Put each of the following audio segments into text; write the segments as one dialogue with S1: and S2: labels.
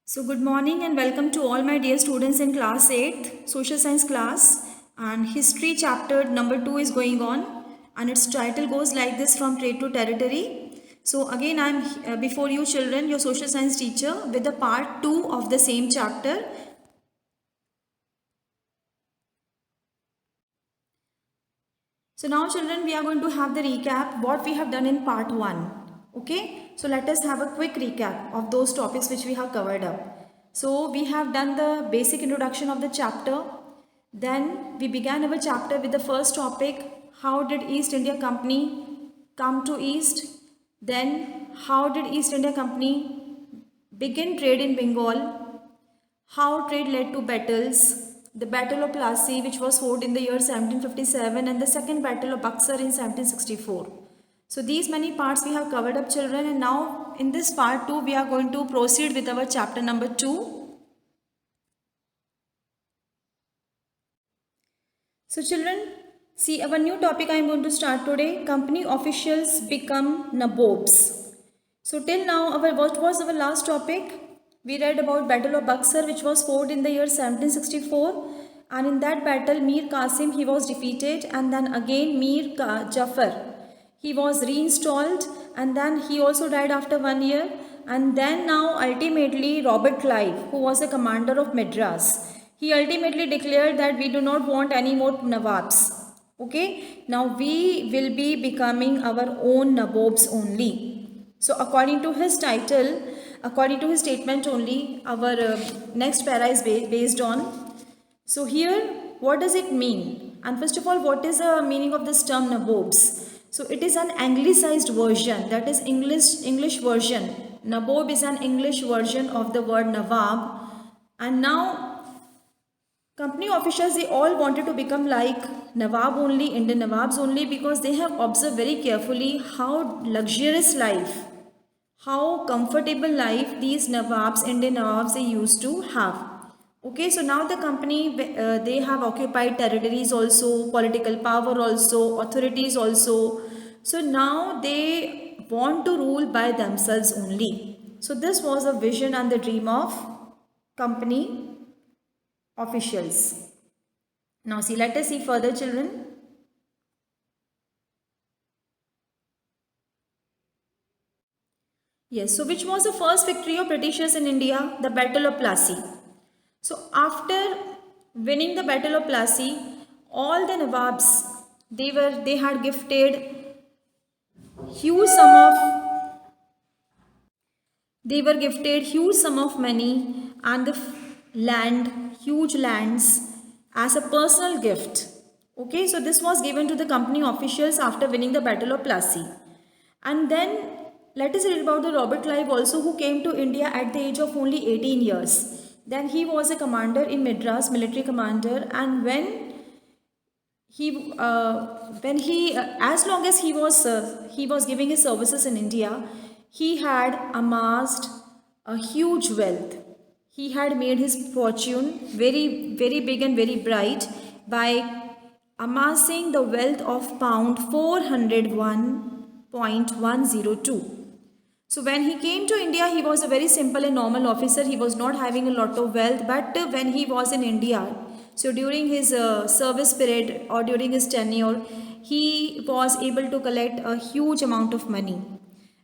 S1: So good morning and welcome to all my dear students in class 8th social science class, and history chapter number 2 is going on, and its title goes like this: from trade to territory. So again I am before you children, your social science teacher, with the part 2 of the same chapter. So now children, we are going to have the recap what we have done in part 1. Okay, so let us have a quick recap of those topics which we have covered up. So we have done the basic introduction of the chapter. Then we began our chapter with the first topic: how did East India Company come to East? Then how did East India Company begin trade in Bengal? How trade led to battles: the Battle of Plassey, which was fought in the year 1757, and the second Battle of Buxar in 1764. So these many parts we have covered up children, and now in this part 2 we are going to proceed with our chapter number 2. So children, see our new topic I am going to start today: company officials become nabobs. So till now what was our last topic? We read about Battle of Buxar, which was fought in the year 1764, and in that battle Mir Qasim he was defeated, and then again Jafar he was reinstalled, and then he also died after 1 year, and then now ultimately Robert Clive, who was a commander of Madras, he ultimately declared that we do not want any more Nawabs. Okay, now we will be becoming our own Nabobs only. So according to his title, according to his statement only, our next para is based on. So here, what does it mean? And first of all, what is the meaning of this term Nabobs? So it is an anglicized version, that is English version. Nabob is an English version of the word Nawab. And now company officials, they all wanted to become like Nawab only, Indian Nawabs only, because they have observed very carefully how luxurious life, how comfortable life these Nawabs, Indian Nawabs, they used to have. Okay, so now the company, they have occupied territories also, political power also, authorities also. So now they want to rule by themselves only. So this was a vision and the dream of company officials. Now see, let us see further children. Yes, so which was the first victory of Britishers in India? The Battle of Plassey. So after winning the Battle of Plassey, all the Nawabs, they had gifted huge sum of they were gifted huge sum of money and the land, huge lands, as a personal gift. Okay, so this was given to the company officials after winning the Battle of Plassey. And then let us read about the Robert Clive also, who came to India at the age of only 18 years. Then he was a commander in Madras, military commander, and when he as long as he was giving his services in India, he had amassed a huge wealth. He had made his fortune very big and very bright by amassing the wealth of pound 401.102. So when he came to India, he was a very simple and normal officer. He was not having a lot of wealth. But when he was in India, so during his service period or during his tenure, he was able to collect a huge amount of money.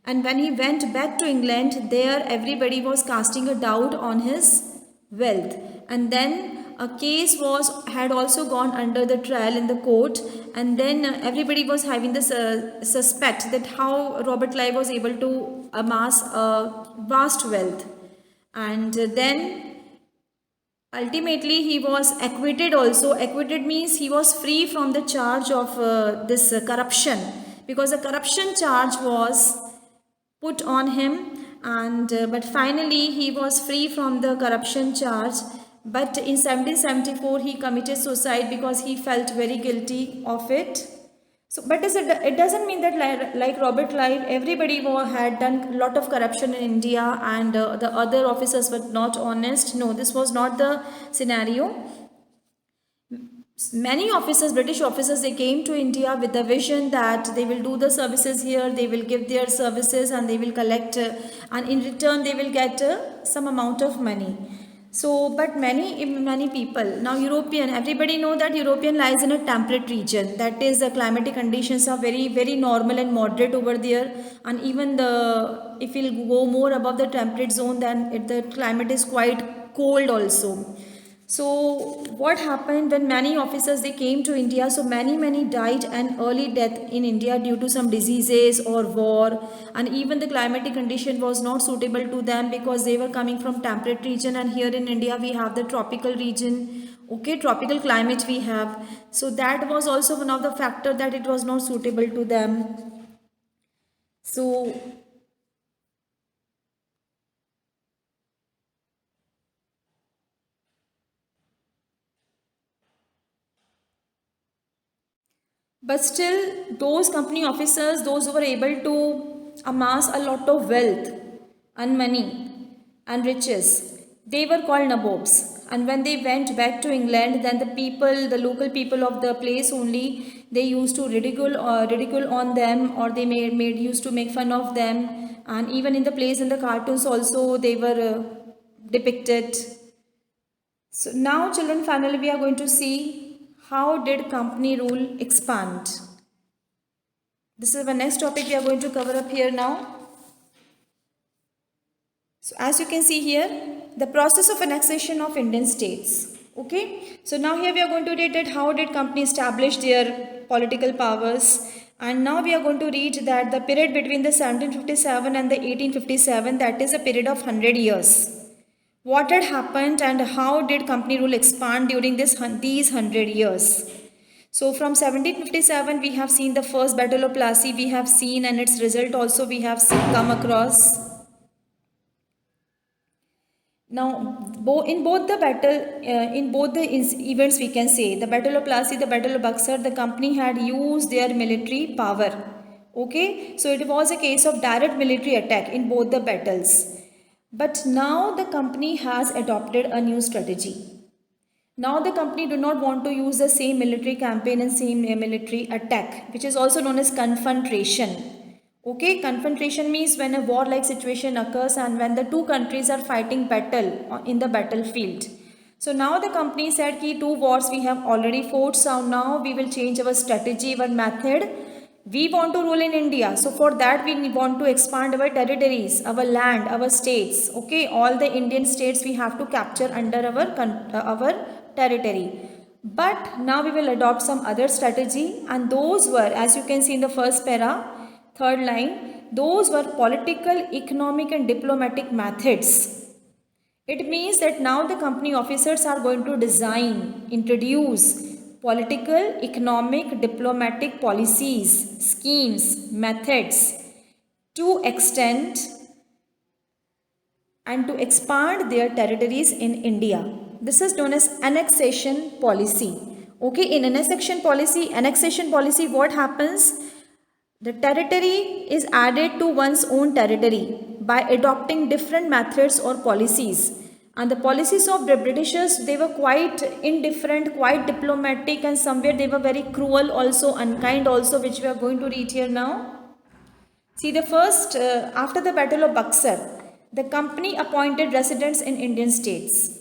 S1: And when he went back to England, there everybody was casting a doubt on his wealth. And then a case had also gone under the trial in the court, and then everybody was having this suspect that how Robert Clive was able to amass a vast wealth. And then ultimately he was acquitted also. Acquitted means he was free from the charge of this corruption, because a corruption charge was put on him, and but finally he was free from the corruption charge. But in 1774 he committed suicide because he felt very guilty of it. So but it doesn't mean that like Robert Clive, everybody had done a lot of corruption in India, and the other officers were not honest. No, this was not the scenario. Many officers, British officers, they came to India with the vision that they will do the services here, they will give their services and they will collect, and in return they will get some amount of money. So, but many people, now European, everybody know that European lies in a temperate region. That is, the climatic conditions are very normal and moderate over there. And even if you'll go more above the temperate zone, then the climate is quite cold also. So what happened when many officers they came to India? So many died an early death in India due to some diseases or war, and even the climatic condition was not suitable to them because they were coming from temperate region, and here in India we have the tropical region. Okay, tropical climate we have. So that was also one of the factor that it was not suitable to them. So but still, those company officers, those who were able to amass a lot of wealth and money and riches, they were called nabobs. And when they went back to England, then the local people of the place only, they used to ridicule on them, or they used to make fun of them. And even in the plays and the cartoons also, they were depicted. So now, children, finally we are going to see how did company rule expand. This is the next topic we are going to cover up here now. So as you can see here, the process of annexation of Indian states. Okay. So now here we are going to read that how did company establish their political powers. And now we are going to read that the period between the 1757 and the 1857, that is a period of 100 years. What had happened and how did company rule expand during these 100 years? So from 1757 we have seen the first Battle of Plassey we have seen, and its result also we have come across. Now in both the events we can say, the Battle of Plassey, the Battle of Buxar, the company had used their military power. Okay, so it was a case of direct military attack in both the battles. But now the company has adopted a new strategy. Now the company do not want to use the same military campaign and same military attack, which is also known as confrontation. Okay, confrontation means when a war-like situation occurs and when the two countries are fighting battle in the battlefield. So now the company said that 2 wars we have already fought, so now we will change our strategy, our method. We want to rule in India. So for that we want to expand our territories, our land, our states. Okay, all the Indian states we have to capture under our territory. But now we will adopt some other strategy, and those were, as you can see in the first para, third line, those were political, economic and diplomatic methods. It means that now the company officers are going to design, introduce political, economic, diplomatic policies, schemes, methods to extend and to expand their territories in India. This is known as annexation policy. Okay, in annexation policy, what happens? The territory is added to one's own territory by adopting different methods or policies. And the policies of the Britishers, they were quite indifferent, quite diplomatic, and somewhere they were very cruel also, unkind also, which we are going to read here now. See, the first, after the Battle of Buxar, the company appointed residents in Indian states.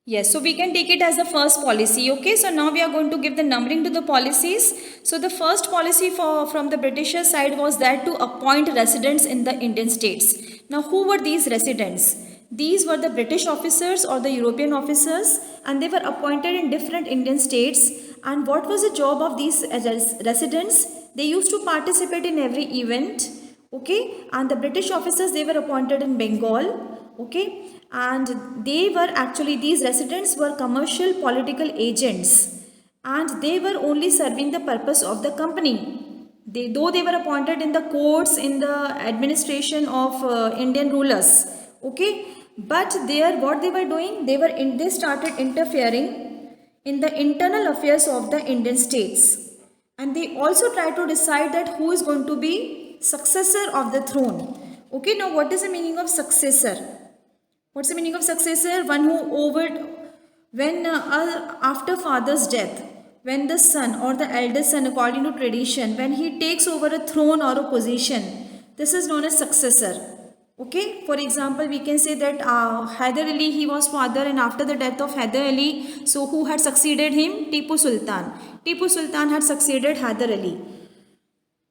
S1: Yes, so we can take it as the first policy. Okay, so now we are going to give the numbering to the policies. So the first policy from the British side was that to appoint residents in the Indian states. Now who were these residents? These were the British officers or the European officers, and they were appointed in different Indian states. And what was the job of these residents? They used to participate in every event. Okay, and the British officers, they were appointed in Bengal. Okay, and they were actually, these residents were commercial political agents, and they were only serving the purpose of the company. Though they were appointed in the courts, in the administration of Indian rulers. Okay, but there what they were doing, they started interfering in the internal affairs of the Indian states, and they also tried to decide that who is going to be successor of the throne. Okay, now what is the meaning of successor? What's the meaning of successor? One who When after father's death, when the son or the eldest son, according to tradition, when he takes over a throne or a position, this is known as successor. Okay, for example, we can say that Hyder Ali, he was father, and after the death of Hyder Ali, so who had succeeded him? Tipu Sultan. Tipu Sultan had succeeded Hyder Ali.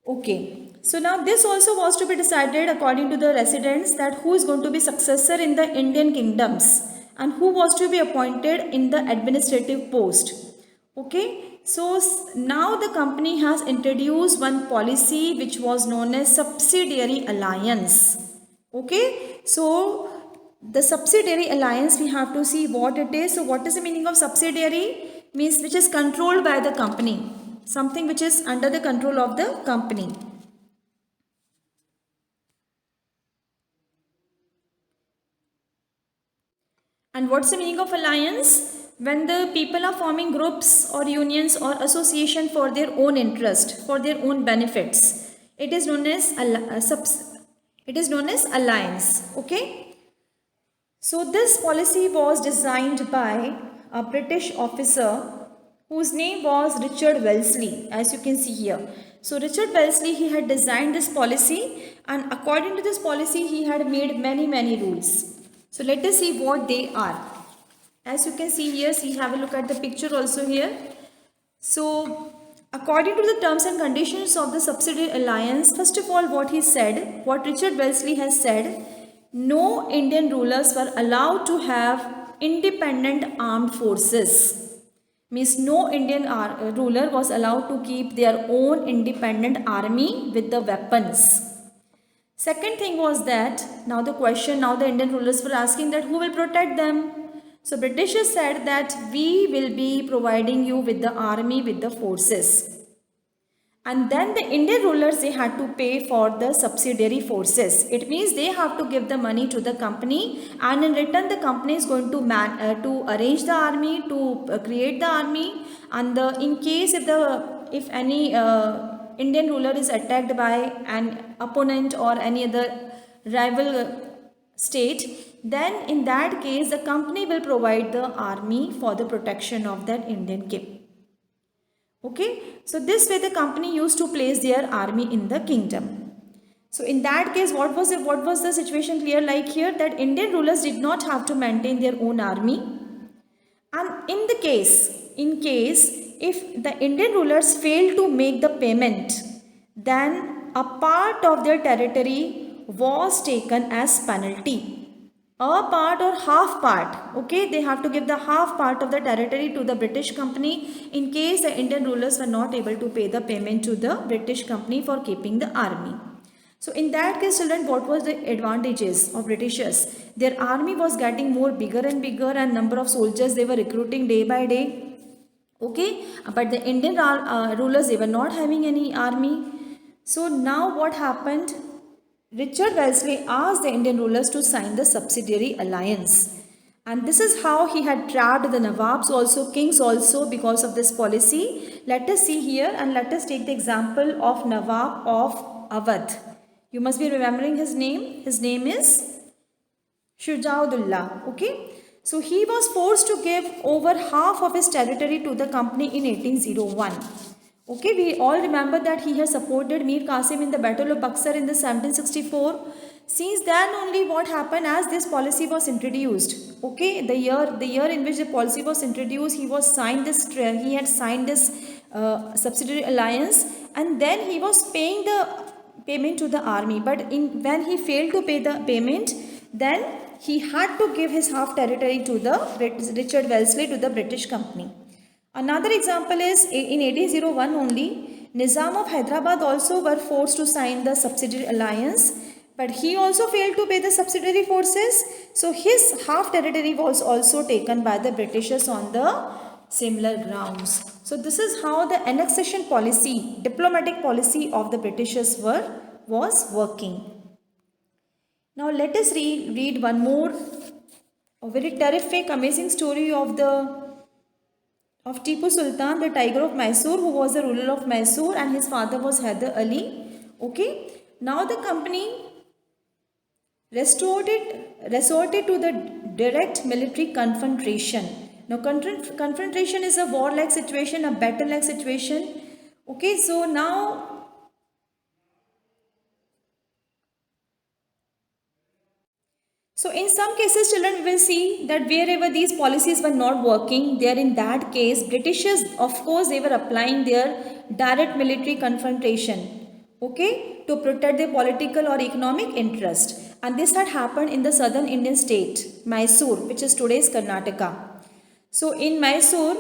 S1: Okay, so now this also was to be decided according to the residents, that who is going to be successor in the Indian kingdoms and who was to be appointed in the administrative post. Okay, so now the company has introduced one policy which was known as subsidiary alliance. Okay, so the subsidiary alliance, we have to see what it is. So what is the meaning of subsidiary? Means which is controlled by the company, something which is under the control of the company. And what's the meaning of alliance? When the people are forming groups or unions or association for their own interest, for their own benefits, it is known as alliance. Okay. So this policy was designed by a British officer whose name was Richard Wellesley, as you can see here. So Richard Wellesley, he had designed this policy, and according to this policy, he had made many rules. So let us see what they are. As you can see here, see, have a look at the picture also here. So according to the terms and conditions of the subsidiary alliance, first of all, what he said, what Richard Wellesley has said, no Indian rulers were allowed to have independent armed forces. Means no Indian ruler was allowed to keep their own independent army with the weapons. Second thing was that, now the Indian rulers were asking that who will protect them? So Britishers said that we will be providing you with the army, with the forces. And then the Indian rulers, they had to pay for the subsidiary forces. It means they have to give the money to the company, and in return the company is going to arrange the army, to create the army, and in case if any Indian ruler is attacked by an opponent or any other rival state, then in that case the company will provide the army for the protection of that Indian king. Okay, so this way the company used to place their army in the kingdom. So in that case, what was the situation clear like here, that Indian rulers did not have to maintain their own army, and in case if the Indian rulers failed to make the payment, then a part of their territory was taken as penalty. A part or half part, okay, they have to give the half part of the territory to the British company in case the Indian rulers were not able to pay the payment to the British company for keeping the army. So in that case, children, what was the advantages of Britishers? Their army was getting more bigger and bigger, and number of soldiers they were recruiting day by day. Okay, but the Indian rulers, they were not having any army. So now what happened? Richard Wellesley asked the Indian rulers to sign the subsidiary alliance. And this is how he had trapped the Nawabs also, kings also, because of this policy. Let us see here, and let us take the example of Nawab of Awadh. You must be remembering his name. His name is Shujaudullah. Okay. So he was forced to give over half of his territory to the company in 1801. Okay, we all remember that he has supported Mir Qasim in the Battle of Buxar in the 1764. Since then only what happened, as this policy was introduced, okay, the year in which the policy was introduced, he had signed this subsidiary alliance, and then he was paying the payment to the army. But when he failed to pay the payment, then he had to give his half territory to the Richard Wellesley, to the British company. Another example is in 1801 only, Nizam of Hyderabad also were forced to sign the subsidiary alliance, but he also failed to pay the subsidiary forces. So his half territory was also taken by the Britishers on the similar grounds. So this is how the annexation policy, diplomatic policy of the Britishers was working. Now let us read one more, a very terrific, amazing story of Tipu Sultan, the Tiger of Mysore, who was the ruler of Mysore, and his father was Hyder Ali. Okay. Now the company resorted to the direct military confrontation Now confrontation is a war-like situation, a battle-like situation. Okay, so now in some cases, children, we will see that wherever these policies were not working, there in that case, Britishers, of course, they were applying their direct military confrontation, okay, to protect their political or economic interest. And this had happened in the southern Indian state, Mysore, which is today's Karnataka. So in Mysore,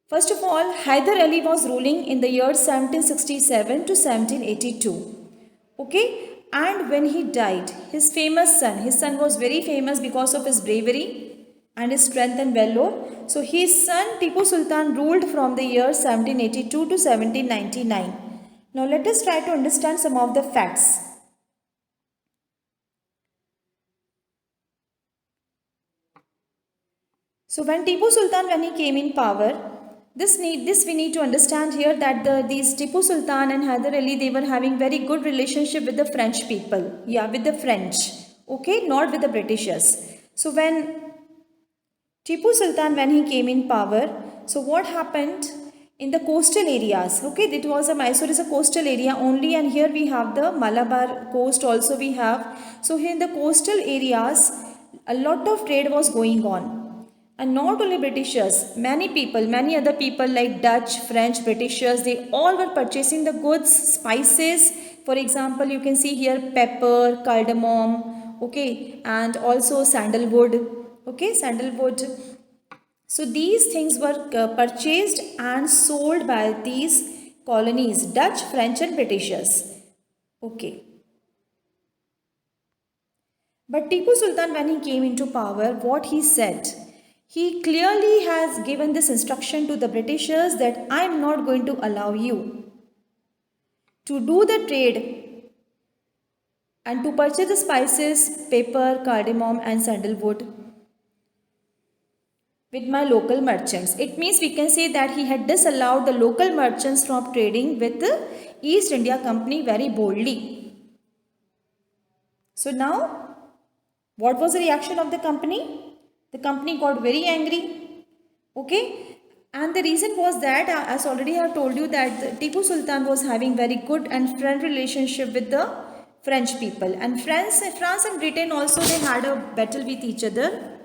S1: first of all, Hyder Ali was ruling in the years 1767 to 1782. Okay, and when he died, his son was very famous because of his bravery and his strength and valor. So his son Tipu Sultan ruled from the year 1782 to 1799. Now let us try to understand some of the facts. So when Tipu Sultan, when he came in power, this we need to understand here that these Tipu Sultan and Hyder Ali, they were having very good relationship with the French people. Yeah, with the French. Okay, not with the Britishers. So when Tipu Sultan, when he came in power, so what happened in the coastal areas? Okay, it was Mysore is a coastal area only, and here we have the Malabar coast also we have. So here in the coastal areas, a lot of trade was going on. And not only Britishers, many other people like Dutch, French, Britishers, they all were purchasing the goods, spices. For example, you can see here pepper, cardamom, okay, and also sandalwood, okay, sandalwood. So these things were purchased and sold by these colonies, Dutch, French and Britishers, okay. But Tipu Sultan, when he came into power, what he said? He clearly has given this instruction to the Britishers that I am not going to allow you to do the trade and to purchase the spices, pepper, cardamom and sandalwood with my local merchants. It means we can say that he had disallowed the local merchants from trading with the East India Company very boldly. So now, what was the reaction of the company? The company got very angry, okay, and the reason was that, as already I have told you, that Tipu Sultan was having very good and friend relationship with the French people, and France and Britain also, they had a battle with each other.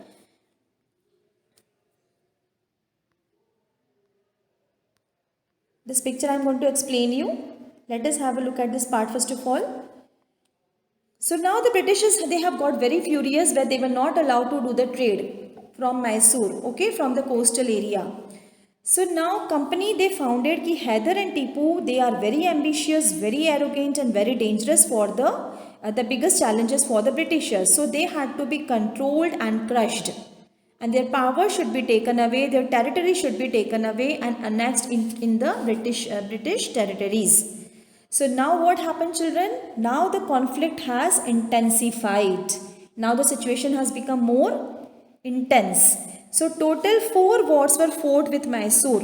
S1: This picture I am going to explain you. Let us have a look at this part first of all. So now the Britishers, they have got very furious where they were not allowed to do the trade from Mysore, okay, from the coastal area. So now company, they founded ki Hyder and Tipu, they are very ambitious, very arrogant and very dangerous for the biggest challenges for the Britishers. So they had to be controlled and crushed, and their power should be taken away, their territory should be taken away and annexed in the British territories. So now what happened, children? Now the conflict has intensified. Now the situation has become more intense. So total 4 wars were fought with Mysore.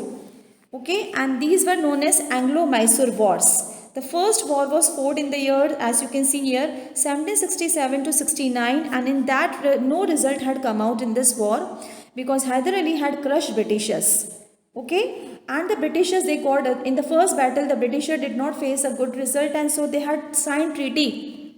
S1: Okay, and these were known as Anglo-Mysore wars. The first war was fought in the year, as you can see here, 1767 to 69, and in that no result had come out in this war because Hyder Ali had crushed Britishers. Okay, and the Britishers, they got, in the first battle, the Britisher did not face a good result, and so they had signed treaty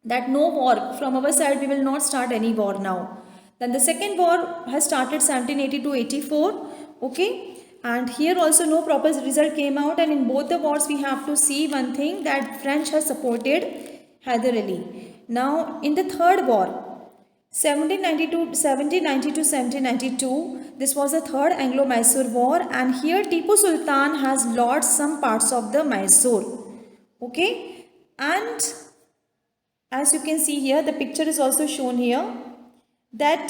S1: that no war from our side, we will not start any war now. Then the second war has started 1780 to 84, okay, and here also no proper result came out, and in both the wars we have to see one thing, that French has supported Hyder Ali. Now in the third war, 1790 to 1792, this was the third Anglo-Mysore war, and here Tipu Sultan has lost some parts of the Mysore. Okay, and as you can see here, the picture is also shown here, that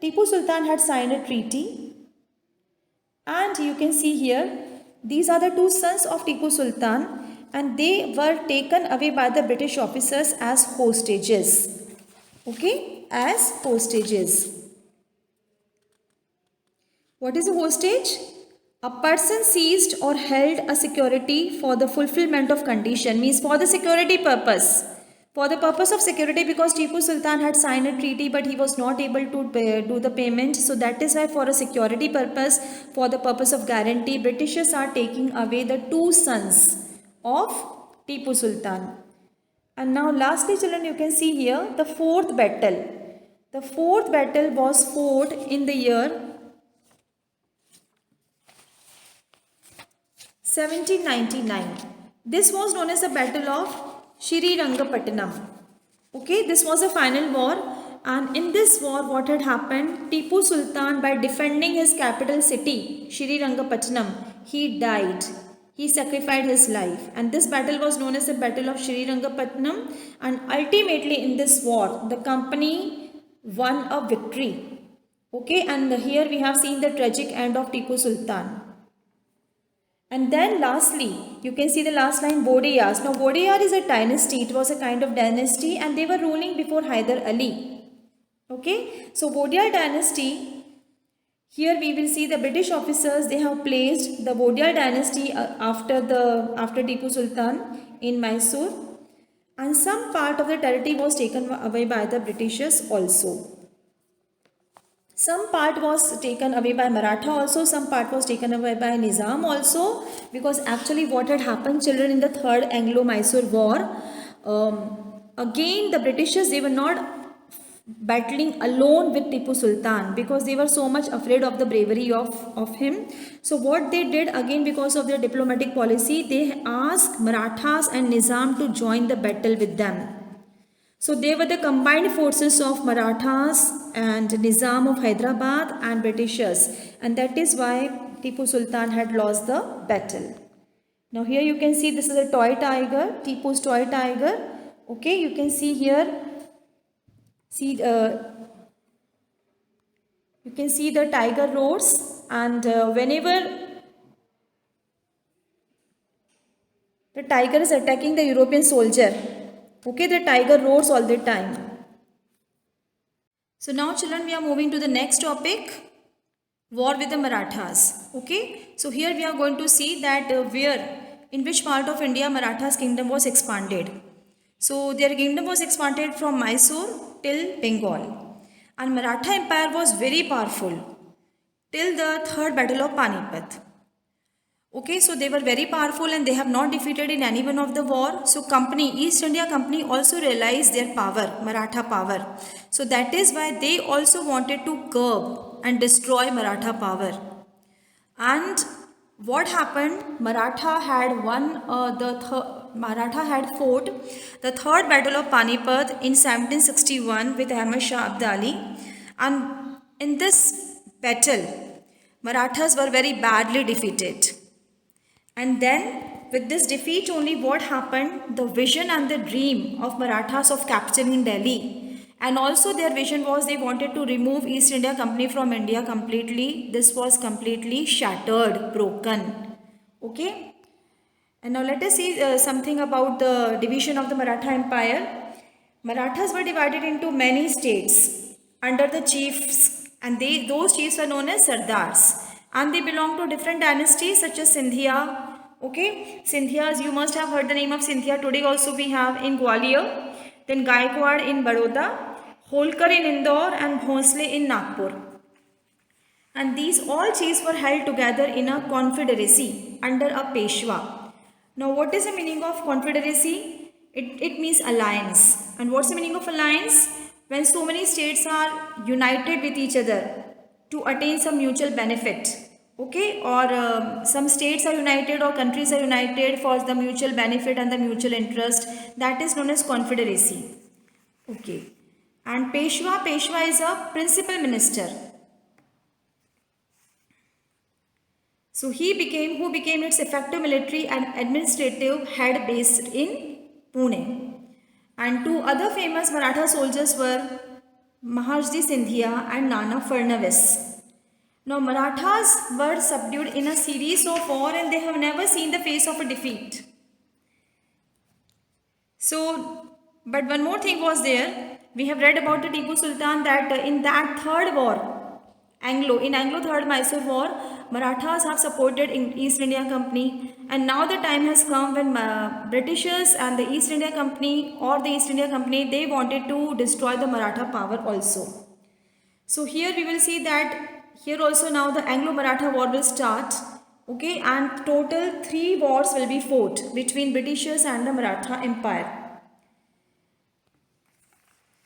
S1: Tipu Sultan had signed a treaty, and you can see here, these are the 2 sons of Tipu Sultan, and they were taken away by the British officers as hostages. Okay, as hostages. What is a hostage? A person seized or held a security for the fulfillment of condition, means for the security purpose. For the purpose of security, because Tipu Sultan had signed a treaty but he was not able to do the payment, so that is why for a security purpose, for the purpose of guarantee, Britishers are taking away the two sons of Tipu Sultan. And now lastly children, you can see here the fourth battle. The fourth battle was fought in the year 1799. This was known as the Battle of Srirangapatnam. Okay, this was a final war, and in this war what had happened, Tipu Sultan, by defending his capital city Srirangapatnam, he died. He sacrificed his life, and this battle was known as the Battle of Srirangapatnam, and ultimately in this war the company won a victory. Okay, and here we have seen the tragic end of Tipu Sultan. And then lastly, you can see the last line, Wadiyars. Now Wadiyar is a dynasty, it was a kind of dynasty, and they were ruling before Hyder Ali. Okay, so Wadiyar dynasty, here we will see the British officers, they have placed the Wadiyar dynasty after Tipu Sultan in Mysore, and some part of the territory was taken away by the Britishers also. Some part was taken away by Maratha also, some part was taken away by Nizam also, because actually what had happened children in the third Anglo-Mysore war, again the Britishers, they were not battling alone with Tipu Sultan because they were so much afraid of the bravery of him. So what they did again, because of their diplomatic policy, they asked Marathas and Nizam to join the battle with them. So they were the combined forces of Marathas and Nizam of Hyderabad and Britishers, and that is why Tipu Sultan had lost the battle. Now here you can see this is a toy tiger, Tipu's toy tiger. Okay, you can see here, you can see the tiger roars, and whenever the tiger is attacking the European soldier, okay, the tiger roars all the time. So now children, we are moving to the next topic, war with the Marathas. Okay, so here we are going to see that in which part of India Marathas kingdom was expanded. So their kingdom was expanded from Mysore till Bengal, and Maratha Empire was very powerful till the third battle of Panipat. Okay, so they were very powerful and they have not defeated in any one of the war. So East India Company also realized their power, Maratha power. So that is why they also wanted to curb and destroy Maratha power. And what happened? Maratha had fought the third battle of Panipat in 1761 with Ahmad Shah Abdali, and in this battle Marathas were very badly defeated. And then with this defeat only, what happened? The vision and the dream of Marathas of capturing Delhi, and also their vision was they wanted to remove East India Company from India completely. This was completely shattered, broken. Okay. And now let us see something about the division of the Maratha Empire. Marathas were divided into many states under the chiefs, and those chiefs were known as Sardars, and they belong to different dynasties such as Sindhia. Okay, Sindhias, you must have heard the name of Sindhia. Today also we have in Gwalior, then Gaikwad in Baroda, Holkar in Indore, and Bhonsle in Nagpur. And these all chiefs were held together in a confederacy under a Peshwa. Now what is the meaning of confederacy? It means alliance. And what's the meaning of alliance? When so many states are united with each other to attain some mutual benefit. Okay, or some states are united or countries are united for the mutual benefit and the mutual interest. That is known as confederacy. Okay, and Peshwa is a principal minister. So who became its effective military and administrative head based in Pune. And two other famous Maratha soldiers were Mahadji Sindhia and Nana Fadnavis. Now Marathas were subdued in a series of war and they have never seen the face of a defeat. So, but one more thing was there. We have read about the Tipu Sultan that in that third war, Anglo third Mysore war, Marathas have supported East India Company, and now the time has come when Britishers and the East India Company or the East India Company, they wanted to destroy the Maratha power also. So here we will see that here also now the Anglo-Maratha war will start. Okay, and total 3 wars will be fought between Britishers and the Maratha Empire.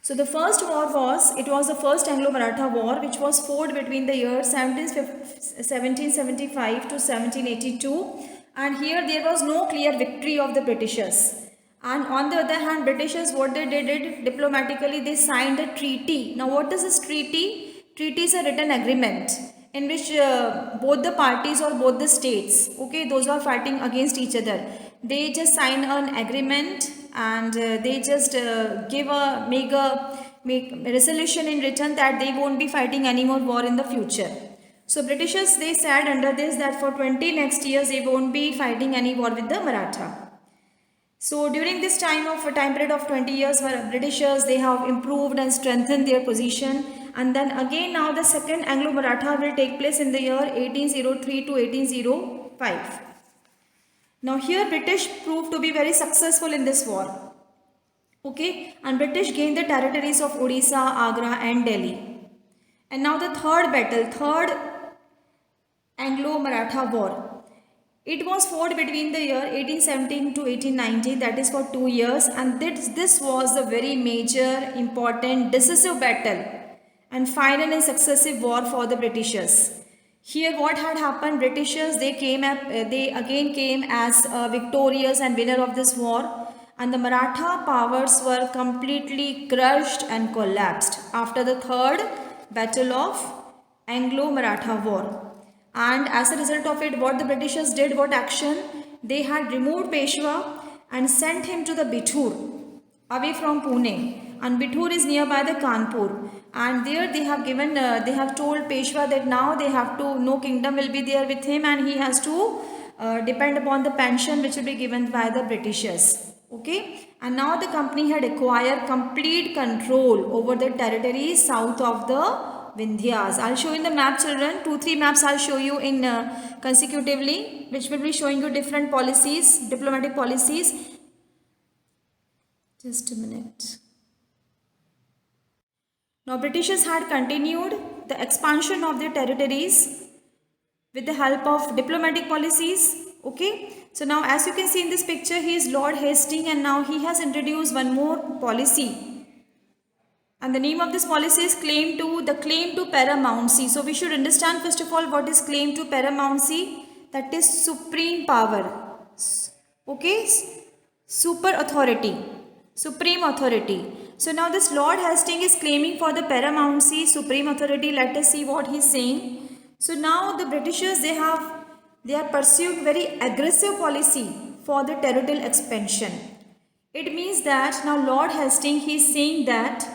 S1: So the first war was the first Anglo-Maratha war, which was fought between the years 1775 to 1782, and here there was no clear victory of the Britishers. And on the other hand, Britishers, what they did diplomatically, they signed a treaty. Now what is this treaty? Treaty is a written agreement in which both the parties or both the states, okay, those who are fighting against each other, they just sign an agreement, and they just make a resolution in return that they won't be fighting any more war in the future. So Britishers, they said under this that for 20 next years they won't be fighting any war with the Maratha. So during this time period of 20 years, Britishers, they have improved and strengthened their position, and then again now the second Anglo-Maratha will take place in the year 1803 to 1805. Now here British proved to be very successful in this war. Okay, and British gained the territories of Odisha, Agra and Delhi. And now the third Anglo-Maratha war. It was fought between the year 1817 to 1819, that is for 2 years, and this was a very major, important, decisive battle and final and successive war for the Britishers. Here what had happened, Britishers, they again came as victorious and winner of this war, and the Maratha powers were completely crushed and collapsed after the third battle of Anglo-Maratha war. And as a result of it, what the Britishers did, what action? They had removed Peshwa and sent him to the Bithur, away from Pune. And Bithur is nearby the Kanpur. And there they have told Peshwa that now no kingdom will be there with him, and he has to depend upon the pension which will be given by the Britishers. Okay. And now the company had acquired complete control over the territories south of the Vindhyas. I'll show you in the map, children. 2-3 maps I'll show you in consecutively, which will be showing you different policies, diplomatic policies. Just a minute. Now Britishers had continued the expansion of their territories with the help of diplomatic policies. Okay. So now as you can see in this picture, he is Lord Hastings, and now he has introduced one more policy. And the name of this policy is claim to paramountcy. So we should understand first of all what is claim to paramountcy. That is supreme power. Okay, supreme authority. So now this Lord Hastings is claiming for the paramountcy, supreme authority. Let us see what he is saying. So now the Britishers, they are pursuing very aggressive policy for the territorial expansion. It means that now Lord Hastings, he is saying that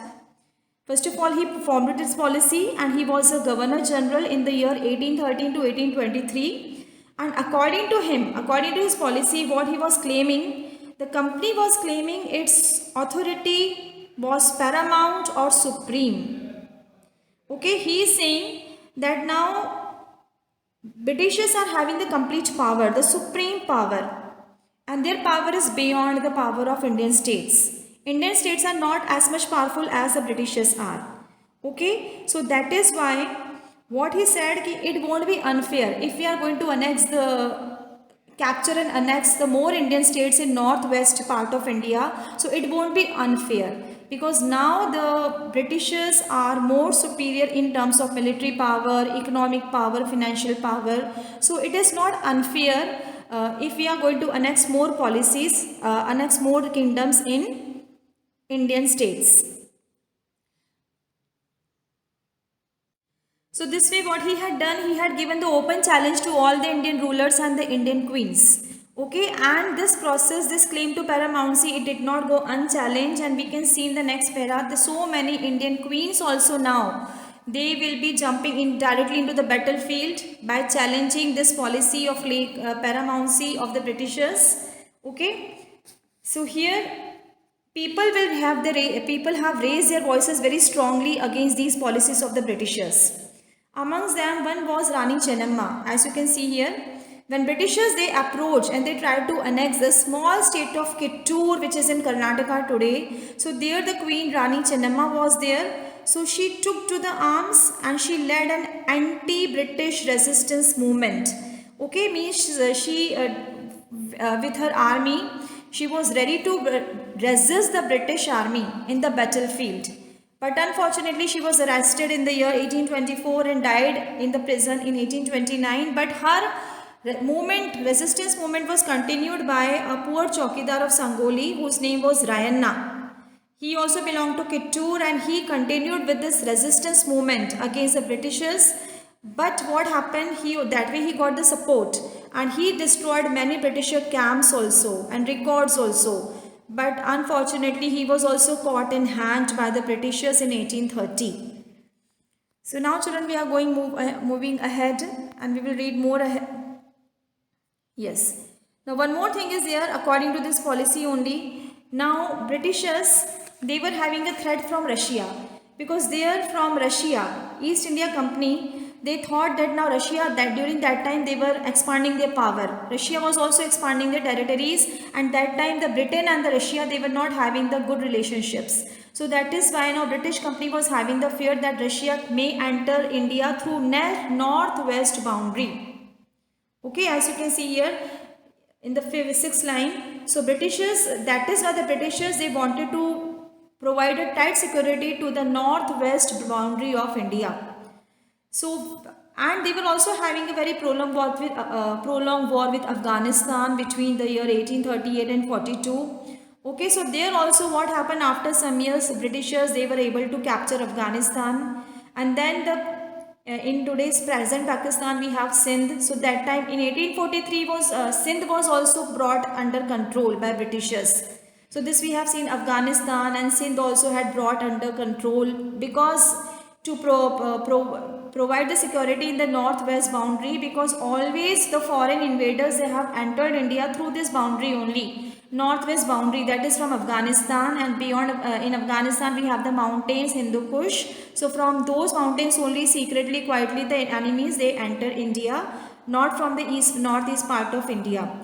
S1: first of all, he performed this policy, and he was a Governor General in the year 1813 to 1823. And according to his policy, what he was claiming, the company was claiming its authority was paramount or supreme. Okay, he is saying that now Britishers are having the complete power, the supreme power, and their power is beyond the power of Indian states. Indian states are not as much powerful as the Britishers are. Okay, so that is why what he said, it won't be unfair if we are going to capture and annex the more Indian states in northwest part of India. So it won't be unfair, because now the Britishers are more superior in terms of military power, economic power, financial power. So it is not unfair if we are going to annex more policies, annex more kingdoms in Indian states. So this way what he had done, he had given the open challenge to all the Indian rulers and the Indian queens. Okay, and this process, this claim to paramountcy, it did not go unchallenged, and we can see in the next para, so many Indian queens also now, they will be jumping in directly into the battlefield by challenging this policy of paramountcy of the Britishers. Okay, so here people have raised their voices very strongly against these policies of the Britishers. Amongst them, one was Rani Chennamma, as you can see here. When Britishers they approached and they tried to annex the small state of Kittur, which is in Karnataka today. So there the Queen Rani Chennamma was there. So she took to the arms and she led an anti-British resistance movement. Okay, means she with her army, she was ready to resist the British army in the battlefield. But unfortunately, she was arrested in the year 1824 and died in the prison in 1829. But her resistance movement was continued by a poor chowkidar of Sangoli whose name was Rayanna. He also belonged to Kittur and he continued with this resistance movement against the Britishers. But what happened, that way he got the support and he destroyed many Britisher camps also and records also. But unfortunately, he was also caught and hanged by the Britishers in 1830. So now children, we are moving ahead and we will read more ahead. Yes. Now one more thing is here, according to this policy only, now Britishers, they were having a threat from Russia. Because they are from Russia, East India Company, they thought that now Russia, that during that time they were expanding their power. Russia was also expanding their territories, and that time the Britain and the Russia, they were not having the good relationships. So that is why now British company was having the fear that Russia may enter India through northwest boundary. Okay, as you can see here in the 6th line. So Britishers, that is why the Britishers, they wanted to provide a tight security to the northwest boundary of India. So, and they were also having a very prolonged war with Afghanistan between the year 1838 and 42. Okay, so there also what happened after some years, Britishers, they were able to capture Afghanistan, and then in today's present Pakistan we have Sindh. So that time in 1843 Sindh was also brought under control by Britishers. So this we have seen Afghanistan and Sindh also had brought under control because to provide the security in the northwest boundary, because always the foreign invaders, they have entered India through this boundary only, northwest boundary, that is from Afghanistan, and beyond in Afghanistan we have the mountains, Hindu Kush. So from those mountains only secretly, quietly the enemies, they enter India, not from the northeast part of India.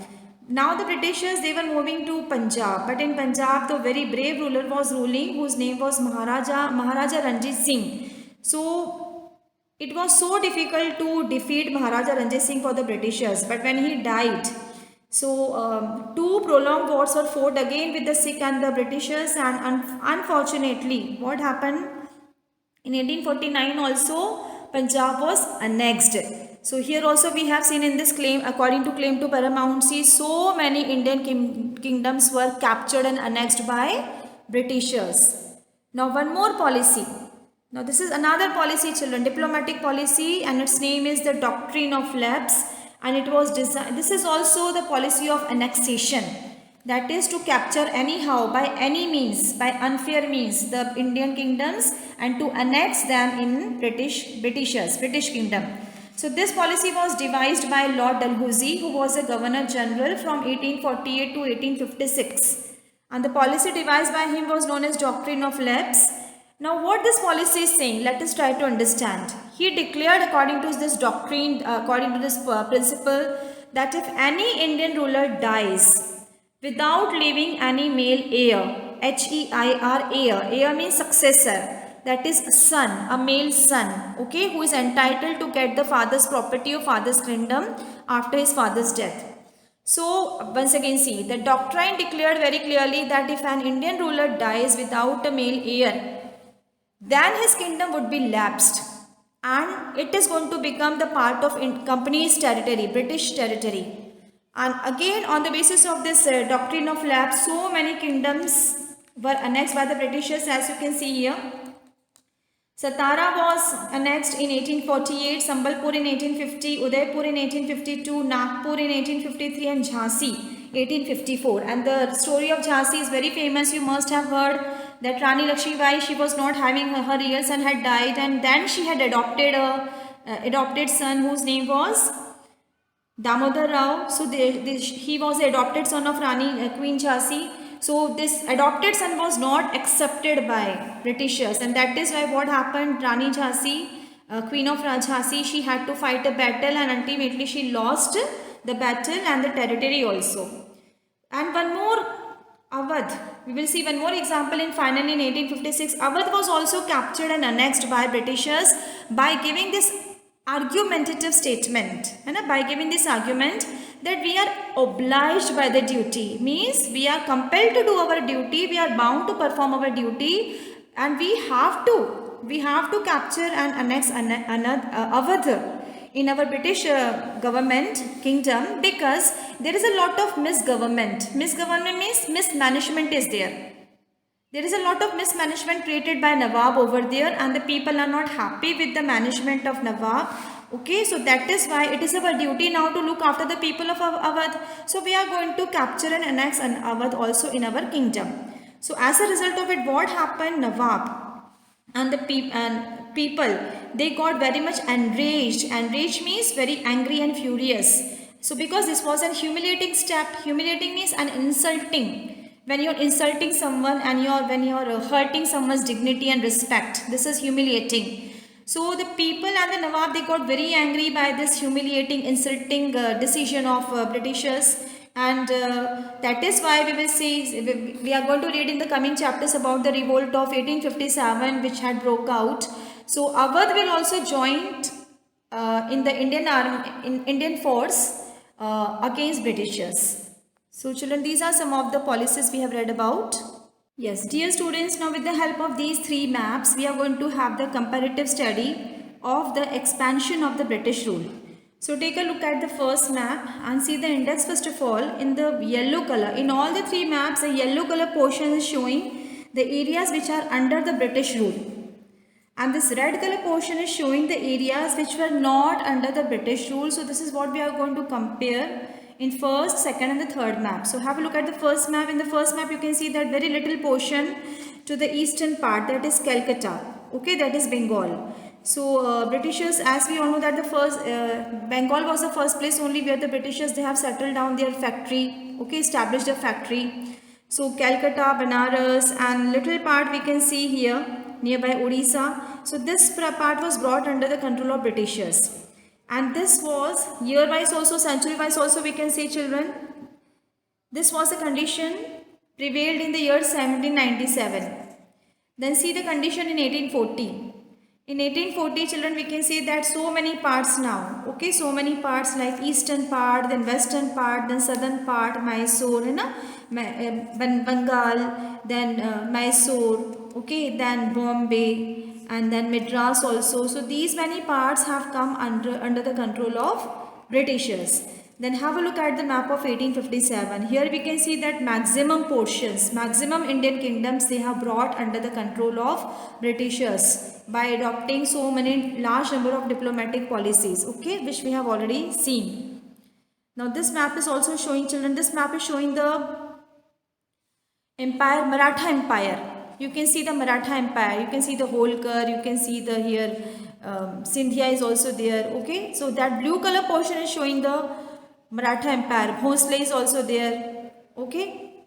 S1: Now the Britishers, they were moving to Punjab, but in Punjab the very brave ruler was ruling whose name was Maharaja Ranjit Singh. So it was so difficult to defeat Maharaja Ranjit Singh for the Britishers, but when he died, so two prolonged wars were fought again with the Sikh and the Britishers, and unfortunately what happened in 1849 also Punjab was annexed. So here also we have seen in this claim, according to claim to paramountcy, so many Indian kingdoms were captured and annexed by Britishers. Now one more policy. Now this is another policy children, diplomatic policy, and its name is the Doctrine of Lapse, and it was designed, this is also the policy of annexation, that is to capture anyhow, by any means, by unfair means, the Indian kingdoms and to annex them in British kingdom. So this policy was devised by Lord Dalhousie, who was a Governor General from 1848 to 1856, and the policy devised by him was known as Doctrine of Lapse. Now what this policy is saying, let us try to understand. He declared, according to this doctrine, according to this principle, that if any Indian ruler dies without leaving any male heir, H-E-I-R, heir means successor, that is son, a male son, okay, who is entitled to get the father's property or father's kingdom after his father's death. So once again see, the doctrine declared very clearly that if an Indian ruler dies without a male heir, then his kingdom would be lapsed and it is going to become the part of company's territory, British territory. And again on the basis of this doctrine of lapse, so many kingdoms were annexed by the Britishers, as you can see here. Satara was annexed in 1848, Sambalpur in 1850, Udaipur in 1852, Nagpur in 1853 and Jhansi 1854. And the story of Jhansi is very famous. You must have heard that Rani Lakshmibai, she was not having her real son had died, and then she had adopted a adopted son whose name was Damodar Rao. So he was the adopted son of Rani Queen Jhansi. So this adopted son was not accepted by Britishers, and that is why what happened, Rani Jhansi Queen of Rajhasi, she had to fight a battle and ultimately she lost the battle and the territory also. And one more, Awadh. We will see one more example in finally in 1856. Awadh was also captured and annexed by Britishers by giving this argumentative statement. By giving this argument that we are obliged by the duty. Means we are compelled to do our duty. We are bound to perform our duty and we have to capture and annex Awadh in our British government kingdom, because there is a lot of misgovernment. Misgovernment means mismanagement is there. There is a lot of mismanagement created by Nawab over there and the people are not happy with the management of Nawab. Okay, so that is why it is our duty now to look after the people of Awadh. So we are going to capture and annex an Awadh also in our kingdom. So as a result of it, what happened? Nawab and the people, they got very much enraged. Enraged means very angry and furious. So because this was a humiliating step, humiliating means an insulting. When you're insulting someone and when you're hurting someone's dignity and respect, this is humiliating. So the people and the Nawab, they got very angry by this humiliating, insulting decision of Britishers. And that is why we will see, we are going to read in the coming chapters about the revolt of 1857 which had broke out. So Awadh will also join in the Indian army, in Indian force against Britishers. So children, these are some of the policies we have read about. Yes, dear students, now with the help of these three maps, we are going to have the comparative study of the expansion of the British rule. So take a look at the first map and see the index first of all in the yellow color. In all the three maps, the yellow color portion is showing the areas which are under the British rule. And this red color portion is showing the areas which were not under the British rule. So this is what we are going to compare in first, second and the third map. So have a look at the first map. In the first map you can see that very little portion to the eastern part, that is Calcutta. Okay, that is Bengal. So Britishers, as we all know that the first Bengal was the first place only where the Britishers, they have settled down their factory, okay, established a factory. So Calcutta, Banaras and little part we can see here nearby Odisha. So this part was brought under the control of Britishers. And this was year wise also, century wise also we can say children. This was a condition prevailed in the year 1797. Then see the condition in 1840. In 1840 children, we can see that so many parts now, okay, so many parts like eastern part, then western part, then southern part, Mysore, Bengal, then Mysore, okay, then Bombay and then Madras also. So these many parts have come under the control of Britishers. Then have a look at the map of 1857. Here we can see that maximum portions, maximum Indian kingdoms, they have brought under the control of Britishers by adopting so many large number of diplomatic policies, okay, which we have already seen. Now this map is also showing children, this map is showing the empire, Maratha Empire. You can see the Maratha Empire, you can see the Holkar, you can see the here Sindhia is also there, okay. So that blue color portion is showing the Maratha Empire, Bhosle is also there, okay.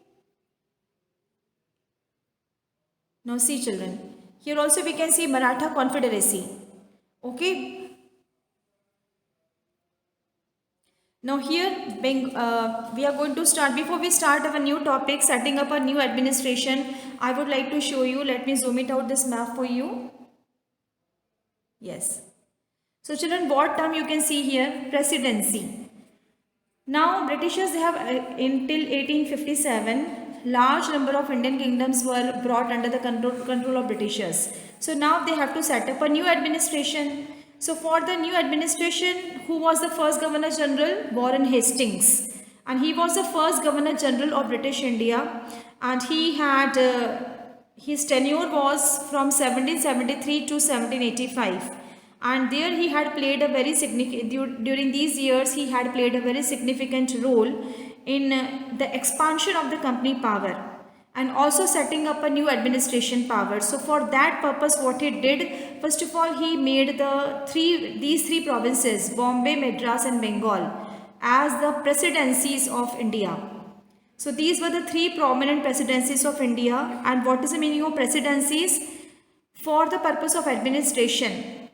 S1: Now see children, here also we can see Maratha Confederacy, okay. Now here we are going to start, before we start our new topic, setting up a new administration, I would like to show you, let me zoom it out this map for you. Yes. So children, what term you can see here? Presidency. Now Britishers, they have until 1857, large number of Indian kingdoms were brought under the control of Britishers. So now they have to set up a new administration. So for the new administration, who was the first Governor General? Warren Hastings. And he was the first Governor General of British India. And he had, his tenure was from 1773 to 1785. And there he had played a very significant, during these years he had played a very significant role in the expansion of the company power and also setting up a new administration power. So for that purpose what he did, first of all he made these three provinces, Bombay, Madras and Bengal, as the presidencies of India. So these were the three prominent presidencies of India. And what is the meaning of presidencies? For the purpose of administration.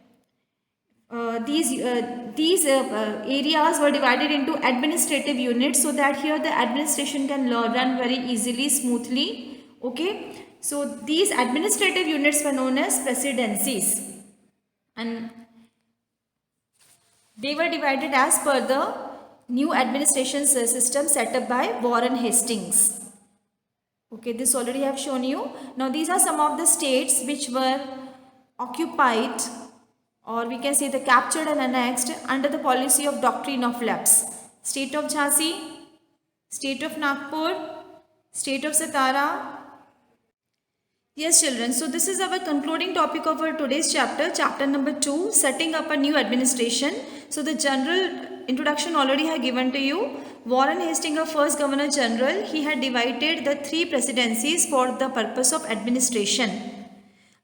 S1: these areas were divided into administrative units, so that here the administration can run very easily, smoothly. Okay, so these administrative units were known as presidencies, and they were divided as per the new administration system set up by Warren Hastings. Okay, this already I have shown you. Now these are some of the states which were occupied, or we can say the captured and annexed under the policy of doctrine of lapse. State of Jhansi, state of Nagpur, state of Satara. Yes children, so this is our concluding topic of our today's chapter, chapter number 2, setting up a new administration. So the general introduction already I have given to you. Warren Hastings, our first Governor General, he had divided the 3 presidencies for the purpose of administration.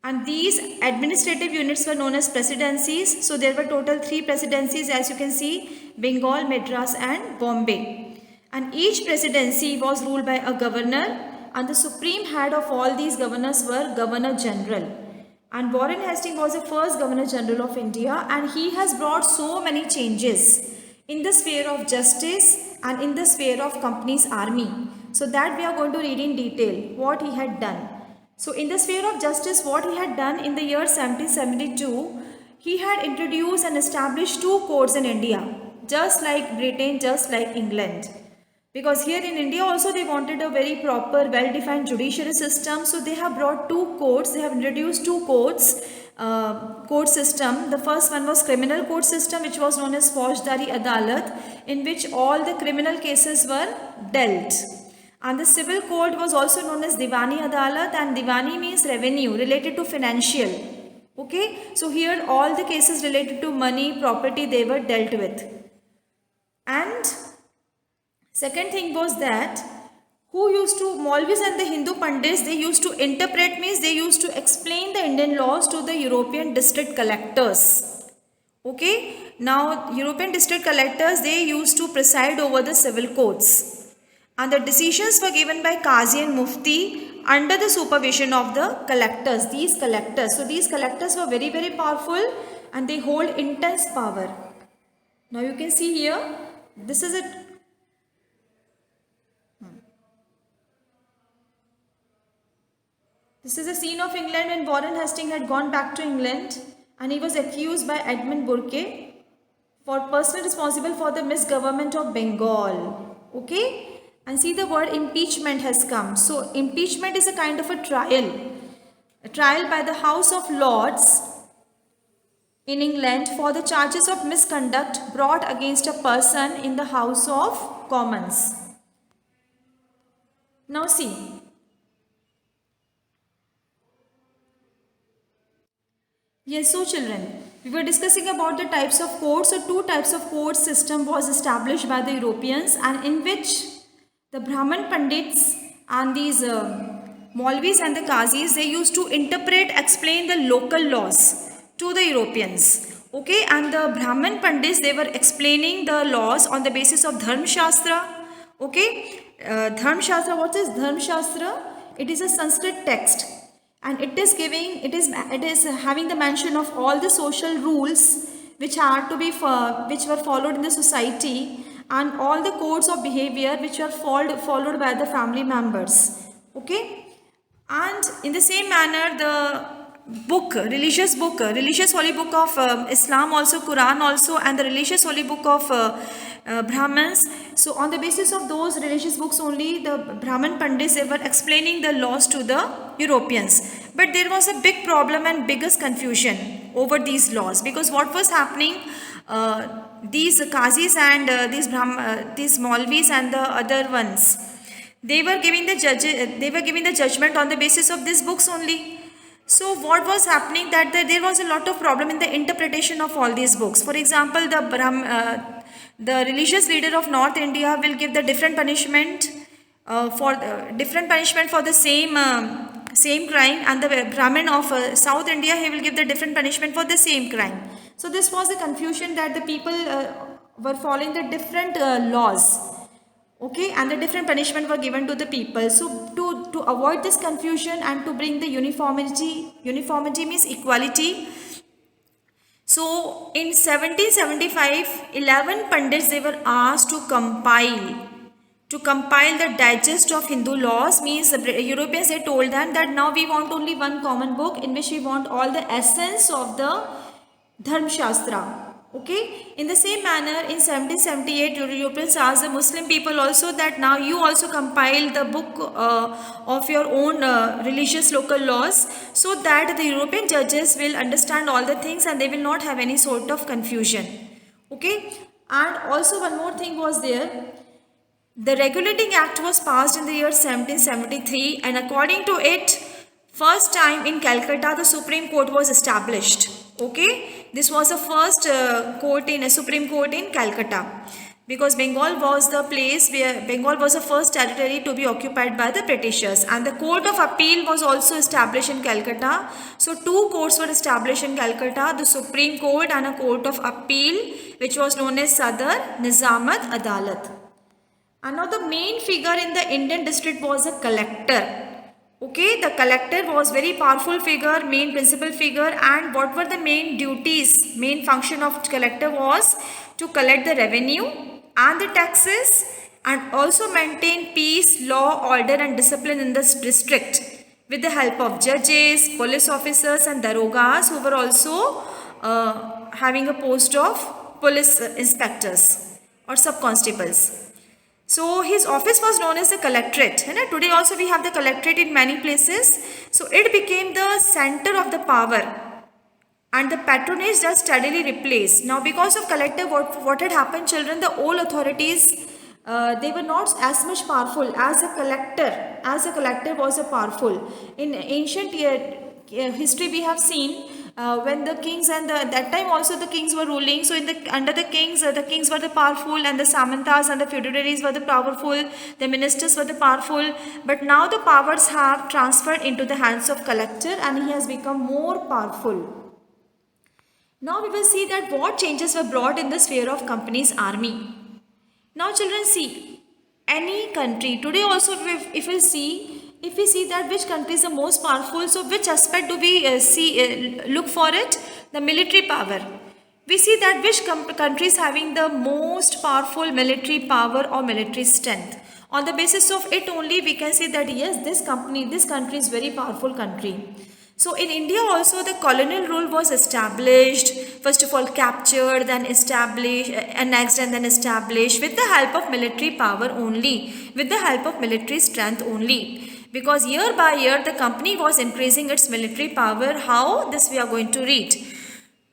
S1: And these administrative units were known as presidencies. So there were total 3 presidencies, as you can see, Bengal, Madras and Bombay. And each presidency was ruled by a governor, and the supreme head of all these governors were Governor General. And Warren Hastings was the first Governor General of India, and he has brought so many changes in the sphere of justice and in the sphere of company's army. So that we are going to read in detail what he had done. So in the sphere of justice, what he had done in the year 1772, he had introduced and established 2 courts in India, just like Britain, just like England. Because here in India also they wanted a very proper, well-defined judiciary system. So they have brought 2 courts, they have introduced 2 courts, court system. The first one was criminal court system, which was known as Faujdari Adalat, in which all the criminal cases were dealt. And the civil court was also known as Diwani Adalat, and Diwani means revenue related to financial. Okay, so here all the cases related to money, property, they were dealt with. And second thing was that Maulvis and the Hindu Pandits, they used to interpret, means they used to explain the Indian laws to the European district collectors. Okay, now European district collectors, they used to preside over the civil courts. And the decisions were given by Qazi and Mufti under the supervision of the collectors, these collectors. So these collectors were very, very powerful, and they hold intense power. Now you can see here, this is a This is a scene of England when Warren Hastings had gone back to England, and he was accused by Edmund Burke for personally responsible for the misgovernment of Bengal. Okay, and see the word impeachment has come. So impeachment is a kind of a trial by the House of Lords in England for the charges of misconduct brought against a person in the House of Commons. Now see. Yes, so children, we were discussing about the types of courts. So 2 types of court system was established by the Europeans, and in which the Brahman Pandits and these Maulvis and the Qazis, they used to interpret, explain the local laws to the Europeans. Okay, and the Brahman Pandits, they were explaining the laws on the basis of Dharma Shastra. Okay, Dharma Shastra, what is Dharma Shastra? It is a Sanskrit text. And it is having the mention of all the social rules which were followed in the society, and all the codes of behavior which were followed by the family members. Okay, and in the same manner, the religious holy book of Islam also, Quran also, and the religious holy book of Brahmins. So on the basis of those religious books only, the Brahman Pandits, they were explaining the laws to the Europeans. But there was a big problem and biggest confusion over these laws, because what was happening, these Qazis and these Maulvis and the other ones, they were giving the judgment on the basis of these books only. So what was happening, that there was a lot of problem in the interpretation of all these books. For example, the religious leader of North India will give the different punishment for the same crime, and the Brahmin of South India, he will give the different punishment for the same crime. So this was the confusion, that the people were following the different laws. Okay, and the different punishment were given to the people. So to avoid this confusion and to bring the uniformity means equality. So in 1775, 11 pandits they were asked to compile the digest of Hindu laws. Means the Europeans, they told them that now we want only one common book in which we want all the essence of the Dharma Shastra. Okay. In the same manner, in 1778, Europeans asked the Muslim people also that now you also compile the book of your own religious local laws, so that the European judges will understand all the things and they will not have any sort of confusion. Okay. And also one more thing was there. The Regulating Act was passed in the year 1773, and according to it, first time in Calcutta the Supreme Court was established. Okay, this was the first Supreme Court in Calcutta, because Bengal was the place where Bengal was the first territory to be occupied by the Britishers, and the Court of Appeal was also established in Calcutta. So two courts were established in Calcutta, the Supreme Court and a Court of Appeal, which was known as Sadar Nizamat Adalat. And now the main figure in the Indian district was a collector. Okay, the collector was very powerful figure, main principal figure. And what were the main duties? Main function of collector was to collect the revenue and the taxes, and also maintain peace, law, order and discipline in this district with the help of judges, police officers and darogas, who were also having a post of police inspectors or sub-constables. So his office was known as the collectorate. Today also we have the collectorate in many places. So it became the center of the power, and the patronage just steadily replaced. Now because of collector, what had happened, children, the old authorities, they were not as much powerful as a collector. As a collector was a powerful. In ancient history we have seen, when the kings and that time also the kings were ruling. So under the kings were the powerful, and the samantas and the feudatories were the powerful, the ministers were the powerful. But now the powers have transferred into the hands of collector, and he has become more powerful. Now we will see that what changes were brought in the sphere of company's army. Now children, see, any country today also, if we see that which country is the most powerful, so which aspect do we look for it? The military power. We see that which country is having the most powerful military power or military strength. On the basis of it only we can say that yes, this country is very powerful country. So in India also the colonial rule was established, first of all captured, then established, annexed and then established with the help of military power only, with the help of military strength only. Because year by year the company was increasing its military power. How? This we are going to read.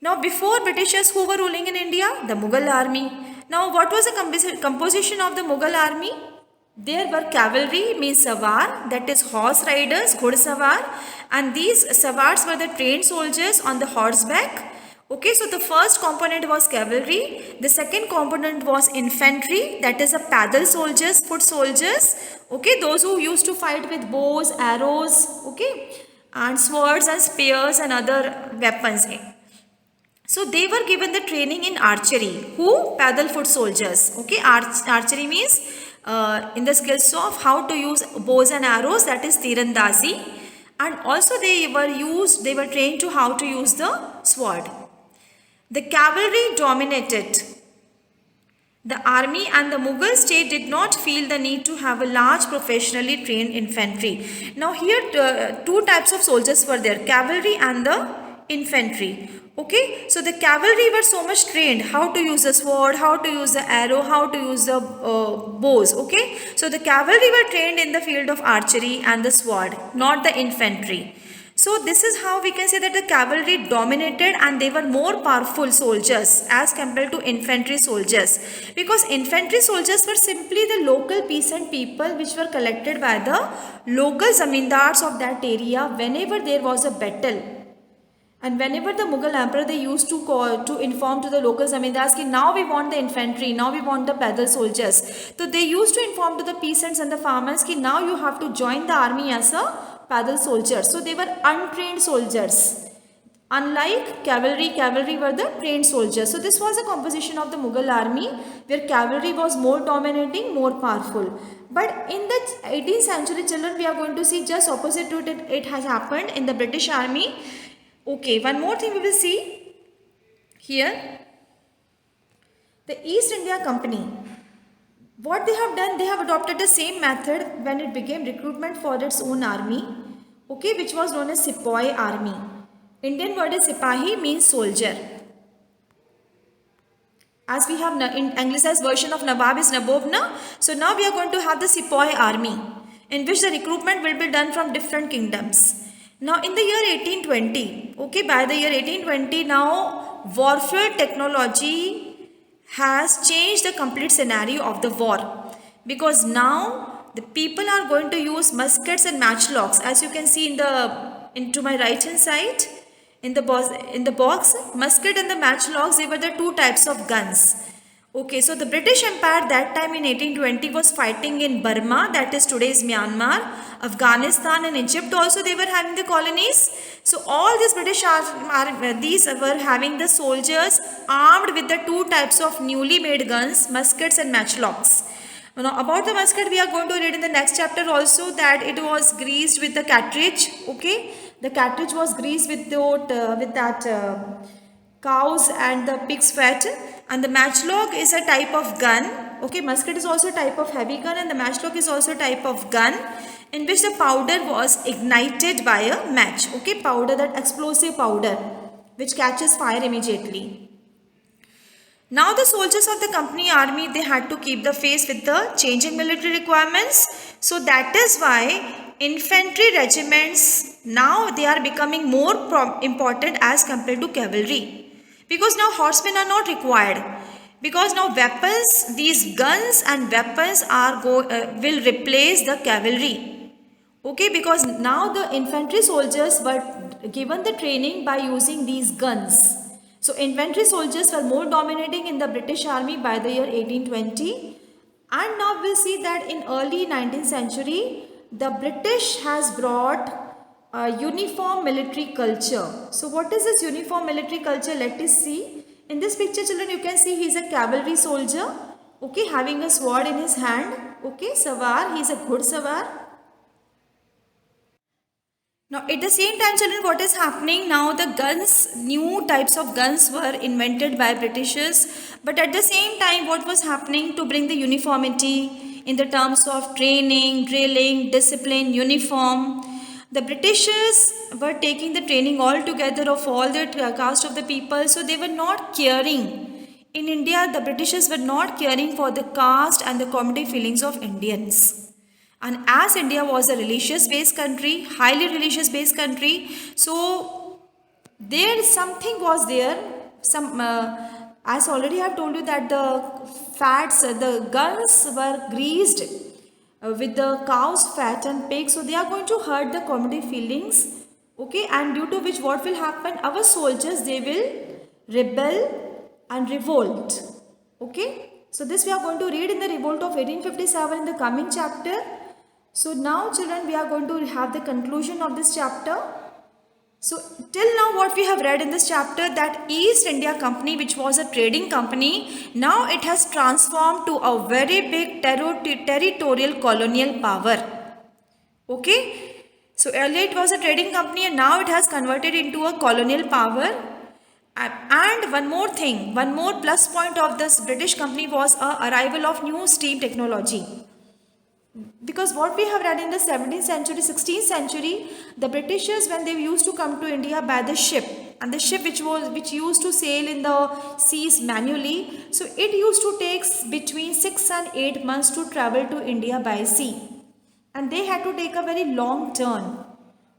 S1: Now before Britishers, who were ruling in India? The Mughal army. Now what was the composition of the Mughal army? There were cavalry, means savar, that is horse riders, ghodesavar, and these savars were the trained soldiers on the horseback. Okay, so the first component was cavalry, the second component was infantry, that is a paddle soldiers, foot soldiers, okay, those who used to fight with bows, arrows, okay, and swords and spears and other weapons. So they were given the training in archery. Who? Paddle foot soldiers. Okay, archery means in the skills of how to use bows and arrows, that is tirandazi, and also they were trained to how to use the sword. The cavalry dominated the army, and the Mughal state did not feel the need to have a large professionally trained infantry. Now here two types of soldiers were there, cavalry and the infantry. Okay, so the cavalry were so much trained how to use the sword, how to use the arrow, how to use the bows. Okay, so the cavalry were trained in the field of archery and the sword, not the infantry. So this is how we can say that the cavalry dominated, and they were more powerful soldiers as compared to infantry soldiers, because infantry soldiers were simply the local peasant people which were collected by the local zamindars of that area whenever there was a battle. And whenever the Mughal emperor, they used to inform to the local zamindars that now we want the infantry, now we want the paddle soldiers. So they used to inform to the peasants and the farmers that now you have to join the army as a paddle soldier. So they were untrained soldiers. Unlike cavalry were the trained soldiers. So this was the composition of the Mughal army, where cavalry was more dominating, more powerful. But in the 18th century, children, we are going to see just opposite to it has happened in the British army. Okay, one more thing we will see. Here, the East India Company, what they have done, they have adopted the same method when it became recruitment for its own army, okay, which was known as Sepoy army. Indian word is Sipahi, means soldier. As we have in anglicized version of Nawab is Nabob na. So now we are going to have the Sepoy army, in which the recruitment will be done from different kingdoms. Now in the year 1820, okay, by the year 1820, now warfare technology has changed the complete scenario of the war, because now the people are going to use muskets and matchlocks, as you can see into my right hand side. In the box, musket and the matchlocks, they were the two types of guns. Okay, so the British Empire that time in 1820 was fighting in Burma, that is today's Myanmar, Afghanistan and Egypt also they were having the colonies. So all these British these were having the soldiers armed with the two types of newly made guns, muskets and matchlocks. Now about the musket we are going to read in the next chapter also, that it was greased with the cartridge, okay. The cartridge was greased with that cows and the pig's fat, and the matchlock is a type of gun, okay. Musket is also a type of heavy gun, and the matchlock is also a type of gun in which the powder was ignited by a match, okay. Powder, that explosive powder which catches fire immediately. Now the soldiers of the company army, they had to keep the pace with the changing military requirements. So that is why infantry regiments, now they are becoming more important as compared to cavalry. Because now horsemen are not required. Because now weapons, these guns and weapons are will replace the cavalry. Okay, because now the infantry soldiers were given the training by using these guns. So infantry soldiers were more dominating in the British army by the year 1820, and now we see that in early 19th century the British has brought a uniform military culture. So what is this uniform military culture? Let us see. In this picture children, you can see he is a cavalry soldier, okay, having a sword in his hand, okay, Savar, he is a good Savar. Now at the same time children, what is happening now, the guns, new types of guns were invented by Britishers, but at the same time what was happening to bring the uniformity in the terms of training, drilling, discipline, uniform, the Britishers were taking the training all together of all the caste of the people, so they were not caring. In India, the Britishers were not caring for the caste and the community feelings of Indians. And as India was a religious based country, highly religious based country, so there something was there, some as already I have told you that the fats, the guns were greased with the cow's fat and pig, so they are going to hurt the community feelings, okay, and due to which what will happen, our soldiers, they will rebel and revolt, okay. So this we are going to read in the revolt of 1857 in the coming chapter. So now children, we are going to have the conclusion of this chapter. So till now what we have read in this chapter, that East India Company, which was a trading company, now it has transformed to a very big territorial colonial power, okay. So earlier it was a trading company and now it has converted into a colonial power. And one more thing, one more plus point of this British company was a arrival of new steam technology. Because what we have read in the 17th century, 16th century, the Britishers, when they used to come to India by the ship, and the ship which used to sail in the seas manually, so it used to take between 6 and 8 months to travel to India by sea, and they had to take a very long turn,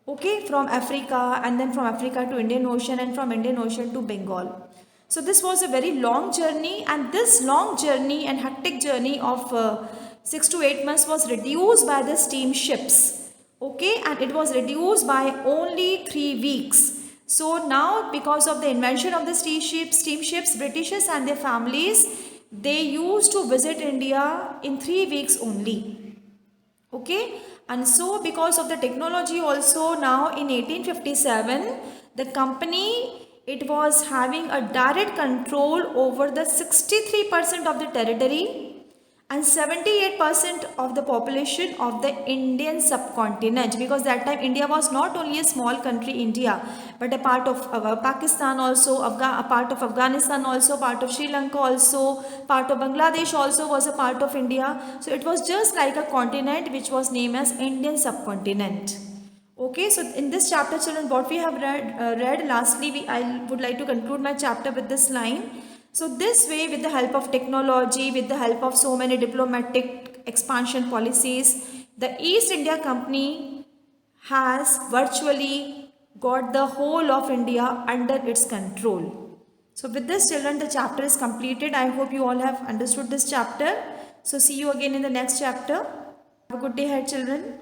S1: okay, from Africa, and then from Africa to Indian Ocean, and from Indian Ocean to Bengal. So this was a very long journey, and this long journey and hectic journey of 6 to 8 months was reduced by the steamships, okay, and it was reduced by only 3 weeks. So now, because of the invention of the steamships, Britishers and their families, they used to visit India in 3 weeks only, okay. And so because of the technology also, now in 1857, the company, it was having a direct control over the 63% of the territory, and 78% of the population of the Indian subcontinent, because that time India was not only a small country India, but a part of Pakistan also, a part of Afghanistan also, part of Sri Lanka also, part of Bangladesh also was a part of India. So it was just like a continent which was named as Indian subcontinent. Okay, so in this chapter, children, what we have read lastly, I would like to conclude my chapter with this line. So this way, with the help of technology, with the help of so many diplomatic expansion policies, the East India Company has virtually got the whole of India under its control. So with this, children, the chapter is completed. I hope you all have understood this chapter. So see you again in the next chapter. Have a good day ahead, children.